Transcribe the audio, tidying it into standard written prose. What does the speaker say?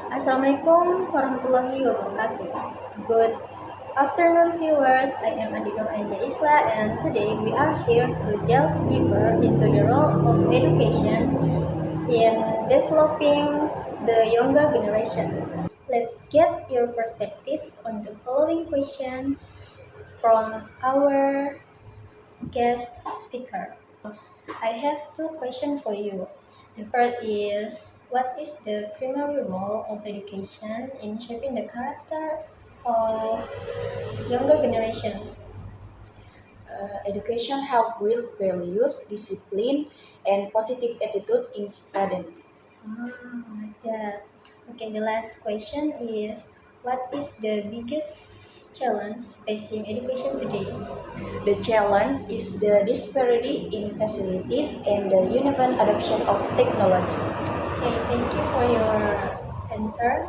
Assalamualaikum warahmatullahi wabarakatuh. Good afternoon, viewers. I am Adinur Anja Isla, and today we are here to delve deeper into the role of education in developing the younger generation. Let's get your perspective on the following questions from our guest speaker. I have two questions for you. The first is, what is the primary role of education in shaping the character of younger generation? Education help build values, discipline, and positive attitude in students. Like that. Okay, the last question is, what is the biggest challenge facing education today? The challenge is the disparity in facilities and the uneven adoption of technology. Okay, thank you for your answer.